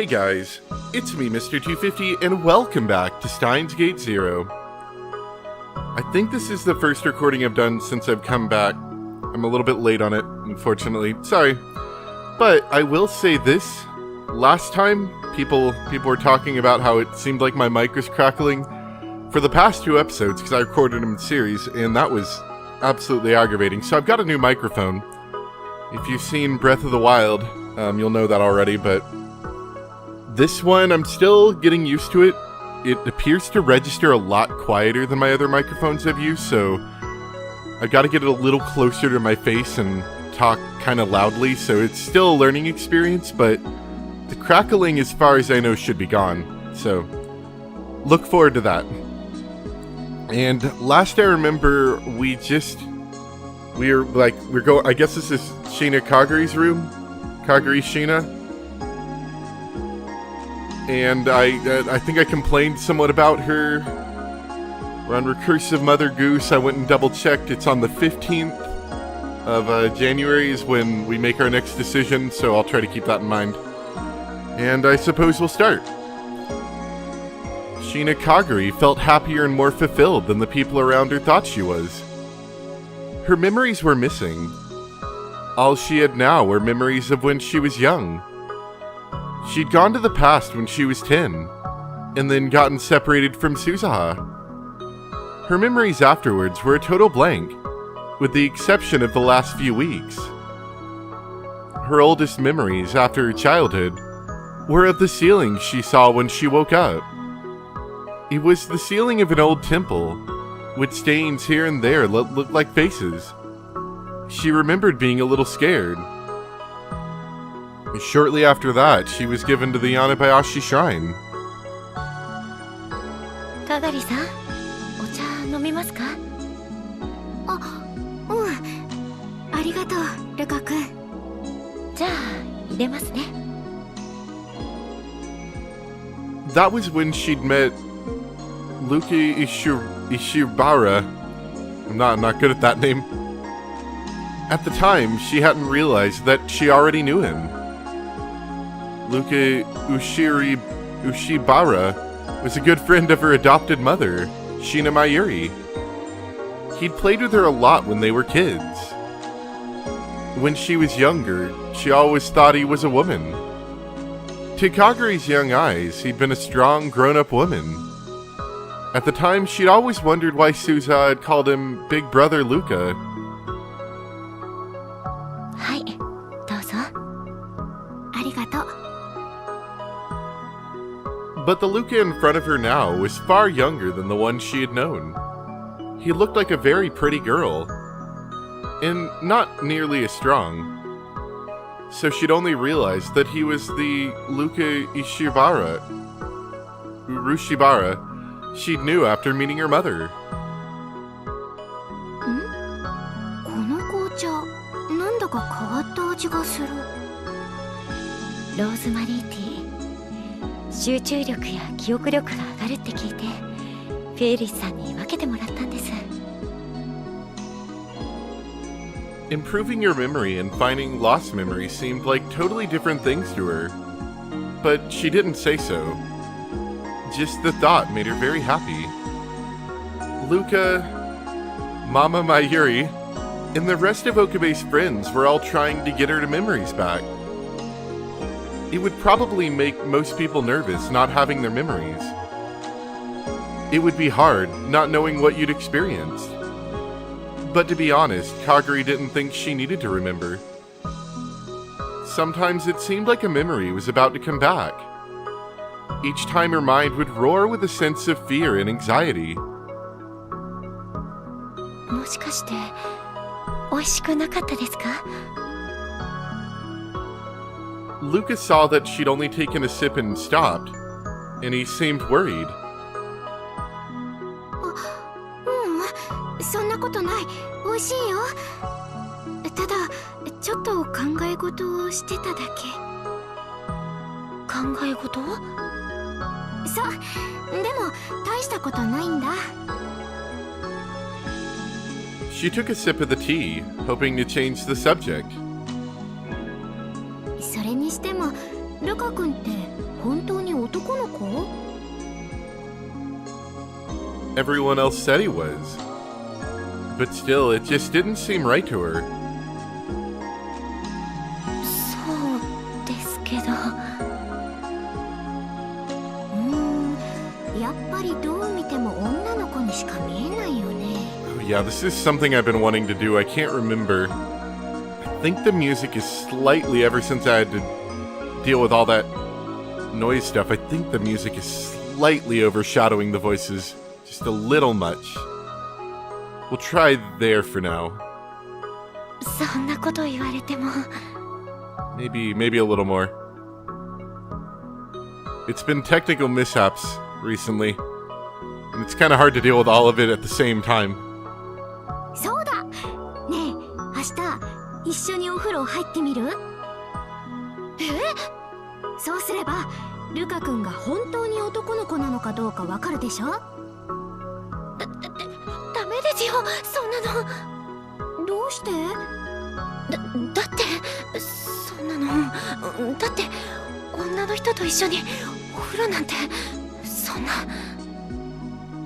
Hey guys, it's me, Mr. 250, and welcome back to Steins Gate Zero. I think this is the first recording I've done since I've come back. I'm a little bit late on it, unfortunately. Sorry. But I will say this. Last time, people were talking about how it seemed like my mic was crackling for the past 2 episodes, because I recorded them in series, and that was absolutely aggravating. So I've got a new microphone. If you've seen Breath of the Wild, you'll know that already, but this one, I'm still getting used to it. It appears to register a lot quieter than my other microphones I've used, so I've got to get it a little closer to my face and talk kind of loudly, so it's still a learning experience, but the crackling, as far as I know, should be gone. So, look forward to that. And last I remember, we're going, I guess this is Sheena Kagari's room? Kagari Sheena? And I think I complained somewhat about her. We're on Recursive Mother Goose. I went and double-checked. It's on the 15th of January is when we make our next decision, so I'll try to keep that in mind. And I suppose we'll start. Sheena Kagari felt happier and more fulfilled than the people around her thought she was. Her memories were missing. All she had now were memories of when she was young. She'd gone to the past when she was 10, and then gotten separated from Suzuha. Her memories afterwards were a total blank, with the exception of the last few weeks. Her oldest memories after her childhood were of the ceiling she saw when she woke up. It was the ceiling of an old temple, with stains here and there that looked like faces. She remembered being a little scared. Shortly after that, she was given to the Yanabayashi Shrine. Kagari-san, お茶飲みますか? あ、ありがとう、ルカ君。じゃあ、入れますね。 That was when she'd met Luka Ishibara. I'm not good at that name. At the time, she hadn't realized that she already knew him. Luka Ushibara was a good friend of her adopted mother, Sheena Mayuri. He'd played with her a lot when they were kids. When she was younger, she always thought he was a woman. To Kagari's young eyes, he'd been a strong, grown-up woman. At the time, she'd always wondered why Suzuha had called him Big Brother Luka. はい、どうぞ。ありがとう。 But the Luka in front of her now was far younger than the one she had known. He looked like a very pretty girl, and not nearly as strong. So she'd only realized that he was the Luka Urushibara she knew after meeting her mother. この紅茶、なんだか変わった味がする。ローズマリーティー。 集中力や記憶力が上がるって聞いて、フェイリスさんに分けてもらったんです。 Improving your memory and finding lost memories seemed like totally different things to her. But she didn't say so. Just the thought made her very happy. Luka, Mama Mayuri, and the rest of Okabe's friends were all trying to get her memories back. It would probably make most people nervous not having their memories. It would be hard not knowing what you'd experienced. But to be honest, Kagari didn't think she needed to remember. Sometimes it seemed like a memory was about to come back. Each time her mind would roar with a sense of fear and anxiety. もしかして美味しくなかったですか? Lucas saw that she'd only taken a sip and stopped, and he seemed worried. そんなことない。美味しいよ。ただ、ちょっと考え事をしてただけ。考え事？そう。でも、大したことないんだ。She took a sip of the tea, hoping to change the subject. それにしても、ルカ君って本当に男の子？ Everyone else said he was. But still, it just didn't seem right to her. そうですけど。やっぱりどう見ても女の子にしか見えないよね。Yeah, this is something I've been wanting to do. I can't remember. I think the music is slightly, ever since I had to deal with all that noise stuff, I think the music is slightly overshadowing the voices. Just a little much. We'll try there for now. そんなこと言われても。Maybe a little more. It's been technical mishaps recently, and it's kind of hard to deal with all of it at the same time. そうだ。ねえ、明日一緒にお風呂入ってみる？そうすればルカ君が本当に男の子なのかどうかわかるでしょ？ダメですよ、そんなの。どうして？だってそんなの、だって女の人と一緒にお風呂なんて、そんな。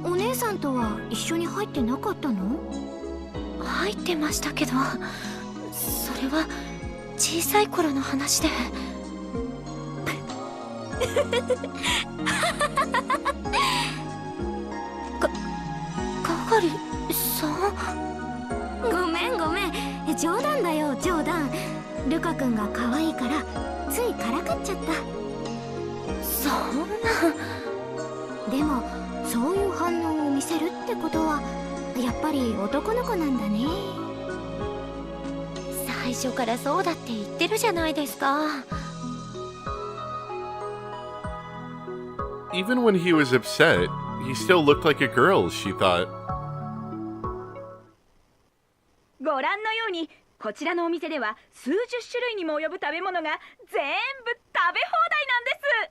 お姉さんとは一緒に入ってなかったの？入ってましたけど、それは小さい頃の話で。かがりさん？ごめんごめん、冗談だよ冗談。ルカ君が可愛いからついからかっちゃった。そんな。でもそういう反応を見せるってことはやっぱり男の子なんだね。最初からそうだって言ってるじゃないですか。Even when he was upset, he still looked like a girl, she thought. ご覧のようにこちらのお店では数十種類にも及ぶ食べ物が全部食べ放題なんです。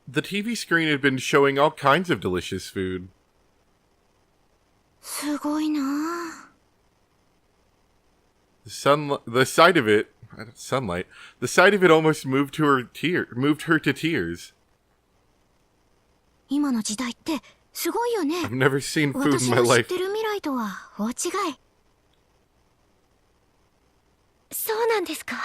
The TV screen had been showing all kinds of delicious food. すごいなあ。The sight of it almost moved her to tears. 今の時代ってすごいよね。 I've never seen food in 私 my の知っ life. てる未来とは大違い。そうなんですか？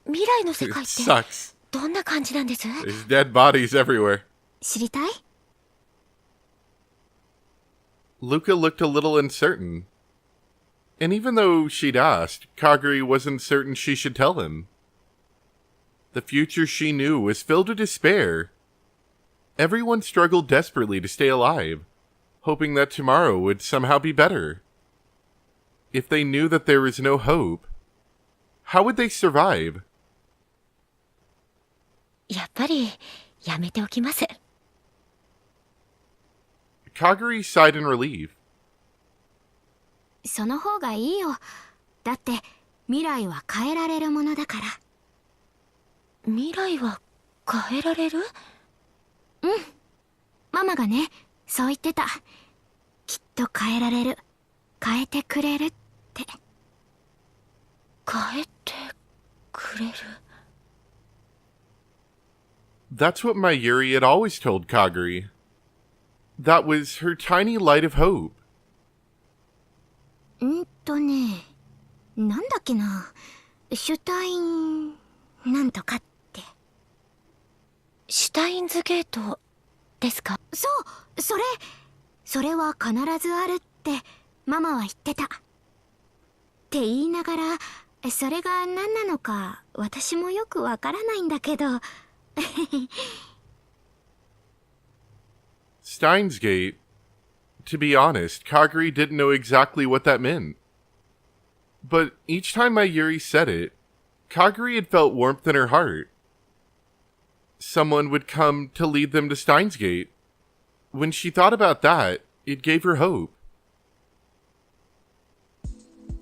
未来の世 It 界って sucks. どんな感じなんです？ There's dead bodies everywhere. 知りたい？ Luca looked a little uncertain. And even though she'd asked, Kagari wasn't certain she should tell him. The future she knew was filled with despair. Everyone struggled desperately to stay alive, hoping that tomorrow would somehow be better. If they knew that there was no hope, how would they survive? やっぱりやめておきます。 Kagari sighed in relief. その方がいいよ。だって未来は変えられるものだから。未来は変えられる？うん。ママがね、そう言ってた。きっと変えられる。変えてくれるって。変えてくれる。That's what my Yuri had always told Kagari. That was her tiny light of hope. なんだっけな。シュタインなんとかって。シュタインズゲートですか？そう、それは必ずあるってママは言ってた。って言いながら、それが何なのか私もよくわからないんだけど。Steins Gate. To be honest, Kagari didn't know exactly what that meant. But each time my Yuri said it, Kagari had felt warmth in her heart. Someone would come to lead them to Steins Gate. When she thought about that, it gave her hope.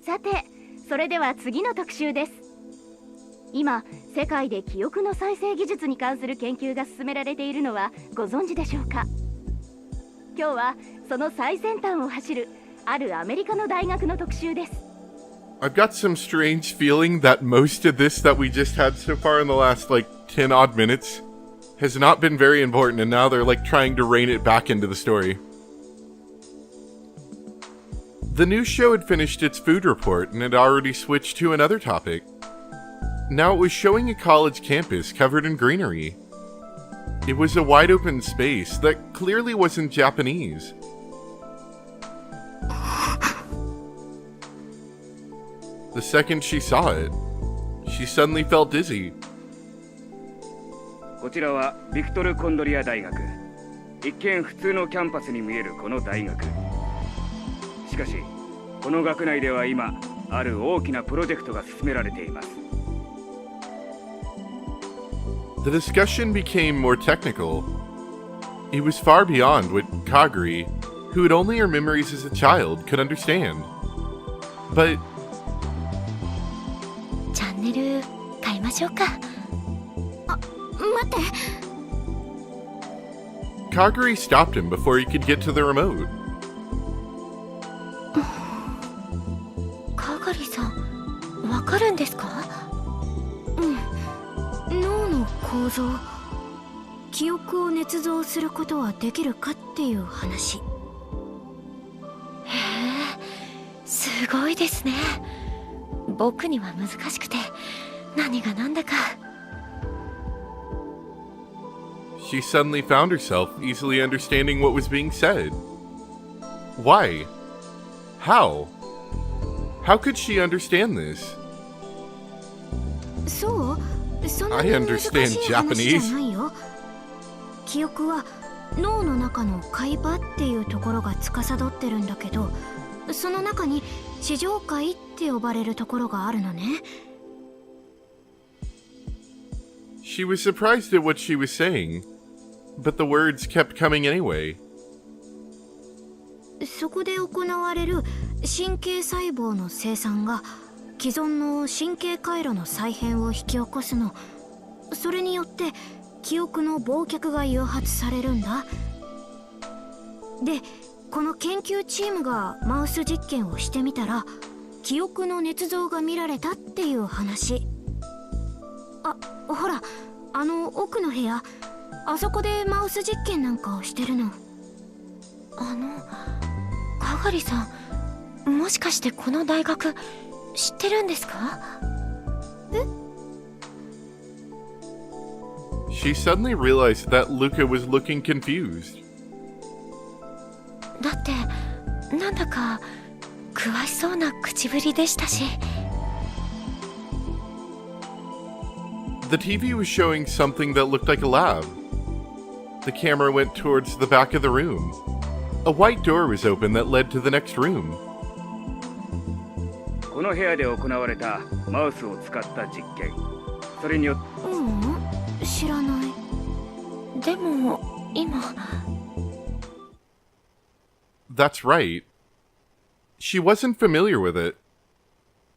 さて、それでは次の特集です。今、世界で記憶の再生技術に関する研究が進められているのはご存知でしょうか？今日はその最先端を走るあるアメリカの大学の特集です。I've got some strange feeling that most of this that we just had so far in the last, 10 odd minutes has not been very important, and now they're like trying to rein it back into the story. The news show had finished its food report and had already switched to another topic. Now it was showing a college campus covered in greenery. It was a wide open space that clearly wasn't Japanese. The second she saw it, she suddenly felt dizzy. こちらはビクトル・コンドリア大学。一見普通のキャンパスに見えるこの大学。しかし、この学内では今、ある大きなプロジェクトが進められています。The discussion became more technical. It was far beyond what Kagari, who had only her memories as a child, could understand. But チャンネル変えましょうか。待って。 Kagari stopped him before he could get to the remote. カガリさん、わかるんですか？脳の構造、記憶を捏造することはできるかっていう話。へえ、すごいですね。僕には難しくて、何が何だか。She suddenly found herself easily understanding what was being said. Why? How? How could she understand this? そう、そんな I に難 understand しい話じゃ Japanese. ないよ。記憶は脳の中の海馬っていうところが司ってるんだけど、その中に地上界って呼ばれるところがあるのね。She was surprised at what she was saying, but the words kept coming anyway. そこで行われる神経細胞の生産が既存の神経回路の再編を引き起こすの。それによって記憶の忘却が誘発されるんだ。で、この研究チームがマウス実験をしてみたら記憶の捏造が見られたっていう話。あ、ほら、あの奥の部屋、あそこでマウス実験なんかをしてるの。カガリさん、もしかしてこの大学知ってるんですか？え？She suddenly realized that Luca was looking confused. だってなんだか詳しそうな口ぶりでしたし。The TV was showing something that looked like a lab. The camera went towards the back of the room. A white door was open that led to the next room. この部屋で行われたマウスを使った実験。それによって、知らない。でも今。That's right. She wasn't familiar with it.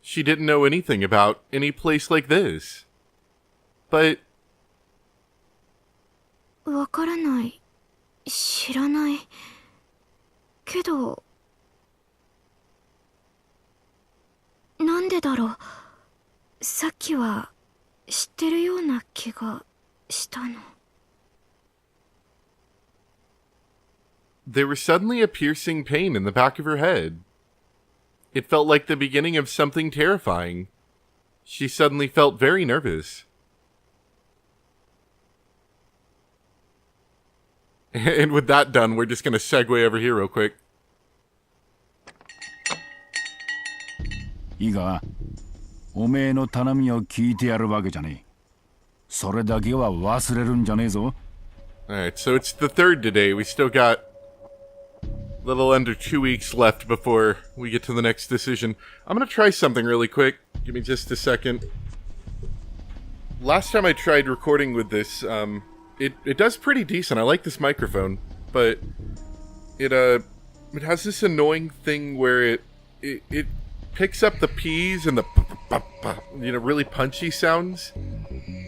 She didn't know anything about any place like this. But わからない。知らない。けど、なんでだろう。さっきは知ってるような気がしたの。there was suddenly a piercing pain in the back of her head. It felt like the beginning of something terrifying. She suddenly felt very nervous. And with that done, we're just going to segue over here real quick. いいか、おめえの頼みを聞いてやるわけじゃねえ。それだけは忘れるんじゃねえぞ。Alright, so it's the third today. We still got a little under 2 weeks left before we get to the next decision. I'm going to try something really quick. Give me just a second. Last time I tried recording with this, it does pretty decent. I like this microphone, but it has this annoying thing where it picks up the P's and the really punchy sounds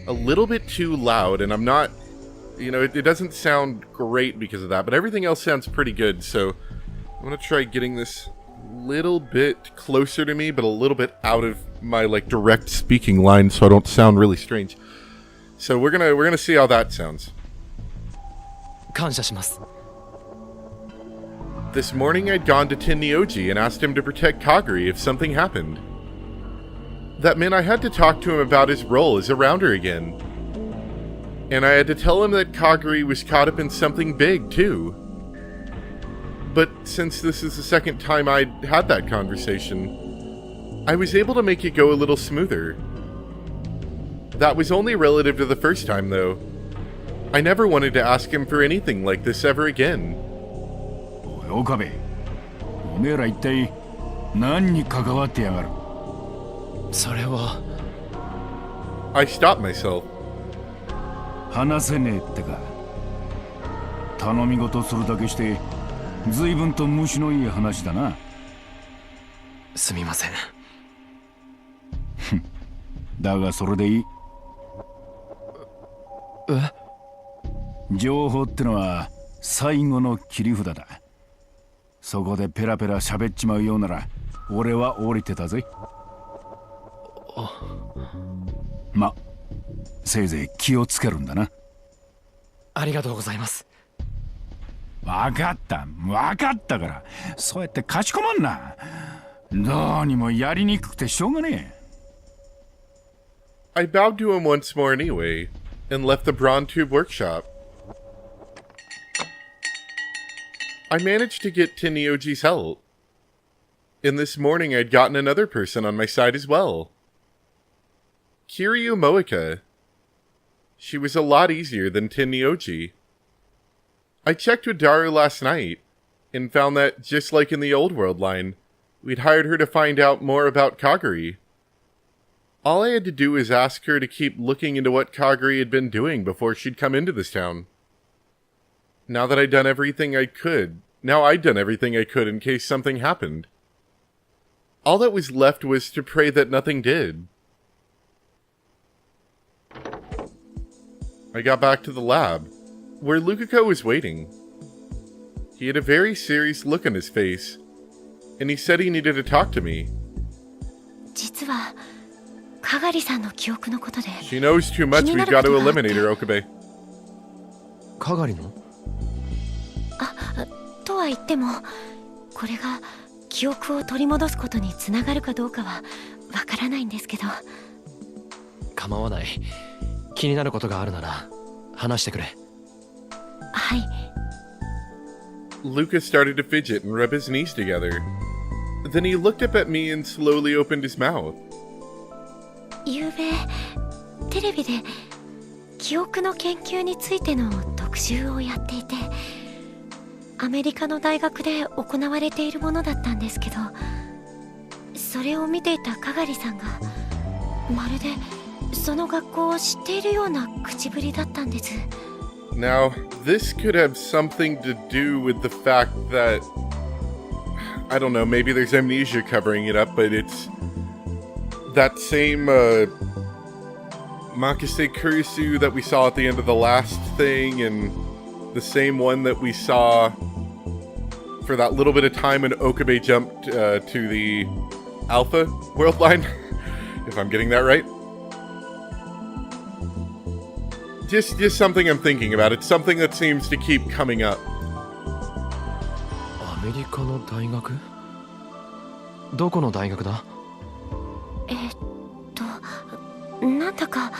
a little bit too loud, and I'm not, it doesn't sound great because of that, but everything else sounds pretty good, so I'm gonna try getting this a little bit closer to me, but a little bit out of my direct speaking line so I don't sound really strange. So we're gonna see how that sounds. 感謝します。 This morning I'd gone to Tinnyoji and asked him to protect Kagari if something happened. That meant I had to talk to him about his role as a rounder again. And I had to tell him that Kagari was caught up in something big, too. But since this is the second time I'd had that conversation, I was able to make it go a little smoother. That was only relative to the first time, though. I never wanted to ask him for anything like this ever again. おい岡部、おめえら一体何に関わってやがる。それは。 I stopped myself. 話せねえってか。頼み事するだけして随分と虫のいい話だな。すみません。だがそれでいい。え？情報ってのは最後の切り札だ。そこでペラペラ喋っちまうようなら俺は降りてたぜ。ま、せいぜい気をつけるんだな。ありがとうございます。分かったから、そうやってかしこまんな。どうにもやりにくくてしょうがねえ。I bowed to him once more anyway, and left the Braun Tube workshop. I managed to get Tinnyoji's help. And this morning I'd gotten another person on my side as well. Kiryu Moika. She was a lot easier than Tinnyoji. I checked with Daru last night, and found that, just like in the old world line, we'd hired her to find out more about Kagari. All I had to do was ask her to keep looking into what Kagari had been doing before she'd come into this town. Now I'd done everything I could in case something happened. All that was left was to pray that nothing did. I got back to the lab, where Lukako was waiting. He had a very serious look on his face, and he said he needed to talk to me. 実はかがりさんの記憶のことで。 She knows too much, we've got to eliminate her, Okabe. かがりの？とは言っても、これが記憶を取り戻すことにつながるかどうかはわからないんですけど。構わない。気になることがあるなら話してくれ。はい。 Lucas started to fidget and rub his knees together. Then he looked up at me and slowly opened his mouth. 昨べテレビで記憶の研究についての特集をやっていて、アメリカの大学で行われているものだったんですけど、それを見ていたかがりさんがまるでその学校を知っているような口ぶりだったんです。 Now, this could have something to do with the fact that, I don't know, maybe there's amnesia covering it up, but it's that same Makise Kurisu that we saw at the end of the last thing, and the same one that we saw for that little bit of time when Okabe jumped to the Alpha world line, if I'm getting that right. Just something I'm thinking about. It's something that seems to keep coming up. アメリカの大学？どこの大学だ？なんだか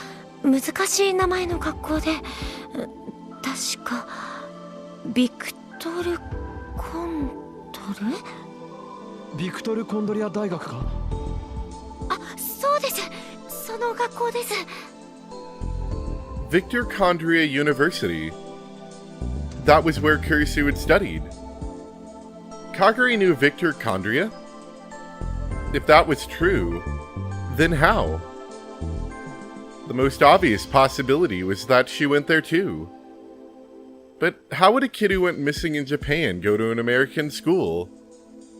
難しい名前の学校で、確かビクトル・コンドル？ビクトル・コンドリア大学か？あ、そうです。その学校です。Viktor Chondria University. That was where Kurisu had studied. Kagari knew Viktor Chondria? If that was true, then how? The most obvious possibility was that she went there too. But how would a kid who went missing in Japan go to an American school?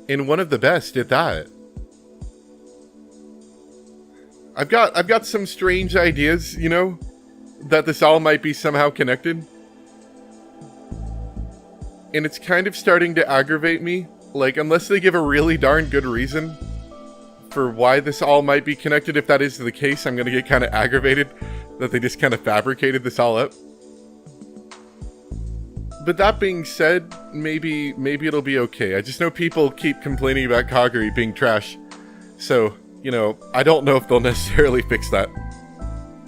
And one of the best at that. I've got some strange ideas, you know, that this all might be somehow connected. And it's kind of starting to aggravate me. Like, unless they give a really darn good reason for why this all might be connected, if that is the case, I'm gonna get kind of aggravated. that they just kind of fabricated this all up. But that being said, maybe it'll be okay. I just know people keep complaining about Kagari being trash. So, you know, I don't know if they'll necessarily fix that.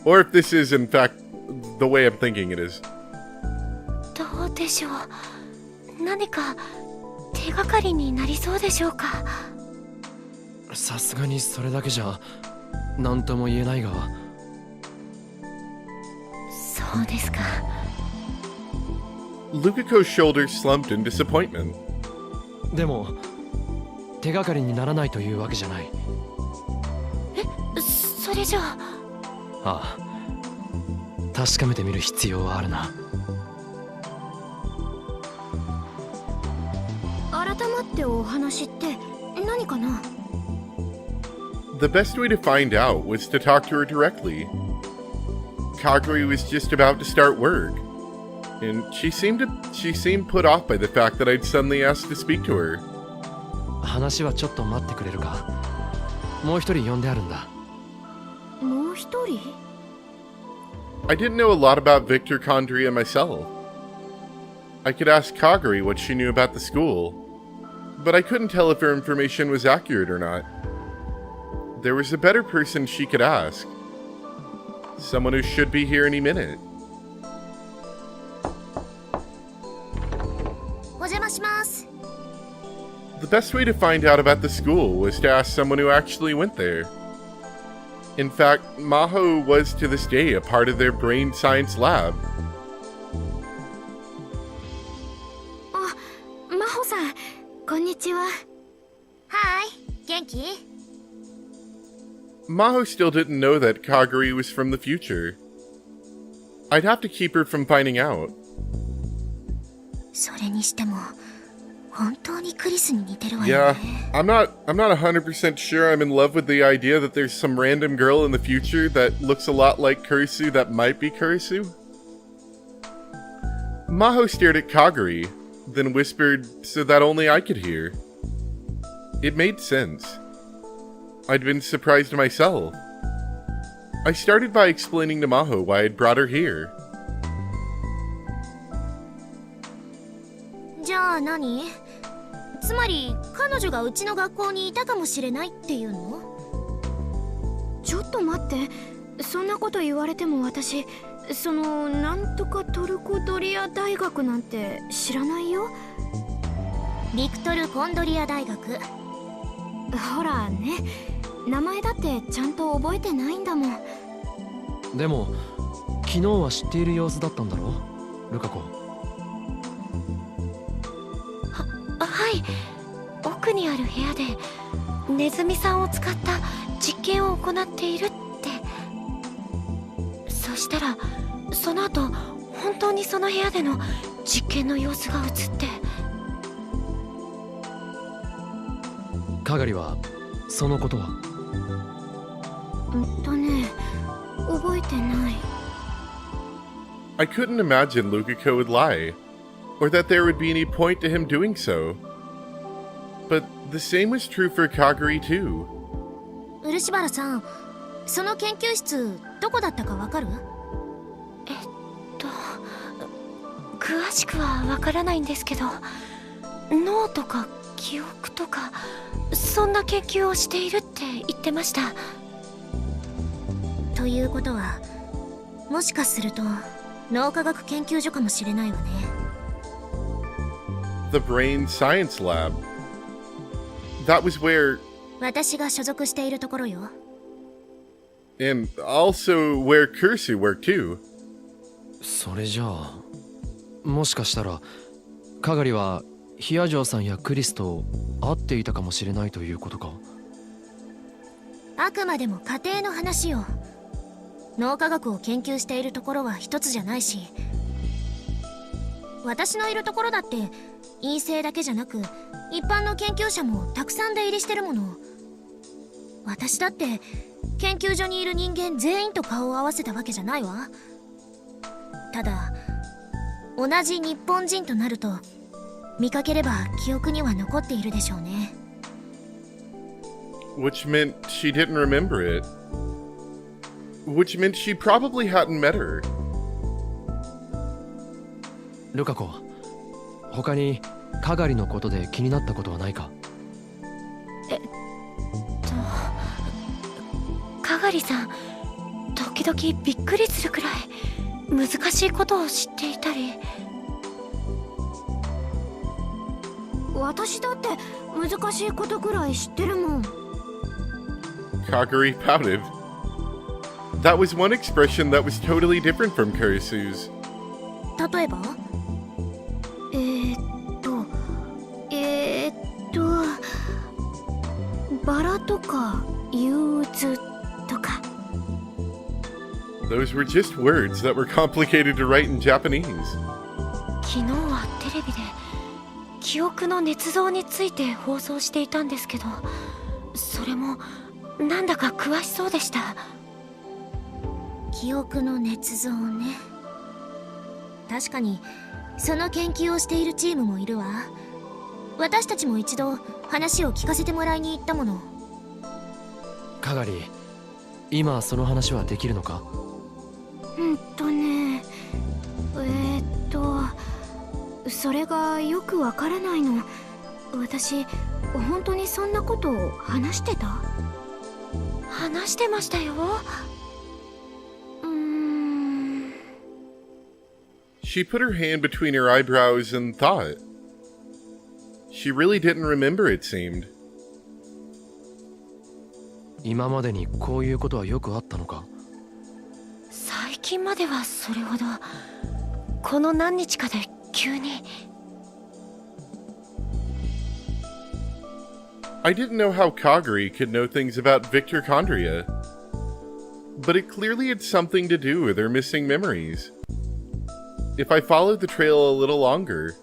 Or if this is, in fact, the way I'm thinking it is. どうでしょう。何か手がかりになりそうでしょうか。さすがにそれだけじゃ何とも言えないが。そうですか。Lukiko's shoulders slumped in disappointment. でも手がかりにならないというわけじゃない。それじゃあ。ああ、確かめてみる必要はあるな。改まってお話って何かな？ The best way to find out was to talk to her directly. Kagari was just about to start work, and she seemed put off by the fact that I'd suddenly asked to speak to her. 話はちょっと待ってくれるか。もう一人呼んであるんだ。もう一人？ I didn't know a lot about Viktor Chondria myself. I could ask Kagari what she knew about the school, but I couldn't tell if her information was accurate or not. There was a better person she could ask. Someone who should be here any minute. お邪魔します。 The best way to find out about the school was to ask someone who actually went there. In fact, Maho was to this day a part of their brain science lab. あ、真帆さん、こんにちは。はい、元気？ Maho still didn't know that Kagari was from the future. I'd have to keep her from finding out. それにしても本当にクリスに似てるわ Yeah, よね。I'm not 100% sure I'm in love with the idea that there's some random girl in the future that looks a lot like Kurisu that might be Kurisu. Maho stared at Kagari, then whispered so that only I could hear. It made sense. I'd been surprised myself. I started by explaining to Maho why I'd brought her here. じゃあ何？つまり彼女がうちの学校にいたかもしれないっていうの？ちょっと待って、そんなこと言われても私、なんとかトルコドリア大学なんて知らないよ。ビクトル・コンドリア大学。ほらね、名前だってちゃんと覚えてないんだもん。でも昨日は知っている様子だったんだろう、ルカ子。はい、奥にある部屋でネズミさんを使った実験を行っているって。そしたらその後本当にその部屋での実験の様子が映って。カガリはそのことは？覚えてない。 I couldn't imagine Lukiko would lie, or that there would be any point to him doing so. But the same was true for Kagari too. 漆原さん、その研究室どこだったかわかる？詳しくはわからないんですけど、脳とか記憶とかそんな研究をしているって言ってました。ということは、もしかすると脳科学研究所かもしれないわね。 The Brain Science Lab. That was where... 私が所属しているところよ。 And also where Kursu worked too. それじゃあもしかしたらカガリはヒアジョーさんやクリスと会っていたかもしれないということか？あくまでも家庭の話よ。脳科学を研究しているところは一つじゃないし、私のいるところだって陰性だけじゃなく一般の研究者もたくさん出入りしてるもの。私だって研究所にいる人間全員と顔を合わせたわけじゃないわ。ただ同じ日本人となると見かければ記憶には残っているでしょうね。 Which meant she didn't remember it. which meant she probably hadn't met her. ルカ子、他にカガリのことで気になったことはないか？カガリさん、時々びっくりするくらい難しいことを知っていたり。私だって難しいことくらい知ってるもん。 Kagari pouted. That was one expression that was totally different from Kurisu's. 例えばバラとか憂鬱とか。 Those were just words that were complicated to write in Japanese. 昨日はテレビで記憶の捏造について放送していたんですけど、それもなんだか詳しそうでした。記憶の捏造ね。確かにその研究をしているチームもいるわ。私たちも一度話を聞かせてもらいに行ったもの。カガリ、今その話はできるのか？ね、それがよくわからないの。私本当にそんなことを話してた？話してましたよ。She put her hand between her eyebrows and thought. She really didn't remember, it seemed. 今までにこういうことはよくあったのか？最近まではそれほど。この何日かで急に。I didn't know how Kagari could know things about Viktor Chondria, but it clearly had something to do with her missing memories. If I followed the trail a little longer,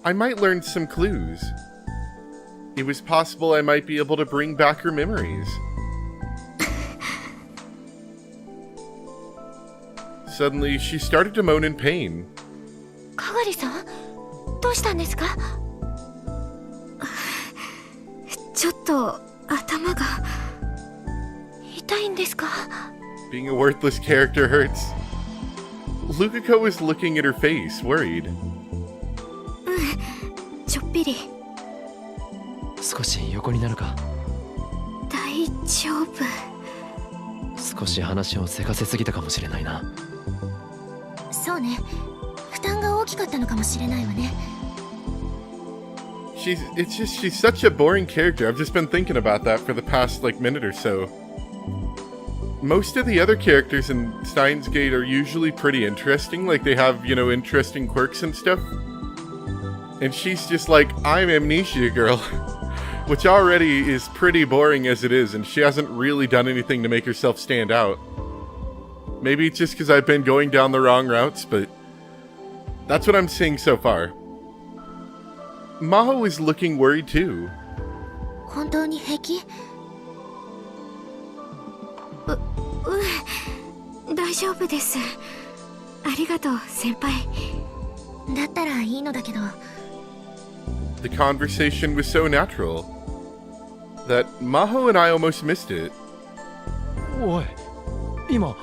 I might learn some clues. It was possible I might be able to bring back her memories. Suddenly, she started to moan in pain. カガリさん、どうしたんですか？ちょっと頭が。痛いんですか？ Being a worthless character hurts. Lukako was looking at her face, worried. ちょっぴり。少し横になるか？大丈夫。少し話をせかせすぎたかもしれないな。そうね。負担が大きかったのかもしれないわね。She's such a boring character. I've just been thinking about that for the past, minute or so. Most of the other characters in Steins Gate are usually pretty interesting. Like, they have, interesting quirks and stuff. And she's just like, I'm Amnesia Girl. Which already is pretty boring as it is, and she hasn't really done anything to make herself stand out. Maybe it's just because I've been going down the wrong routes, but that's what I'm seeing so far. Maho is looking worried too. 本当に平気？大丈夫です。ありがとう、先輩。だったらいいのだけど。The conversation was so natural that Maho and I almost missed it. おい、今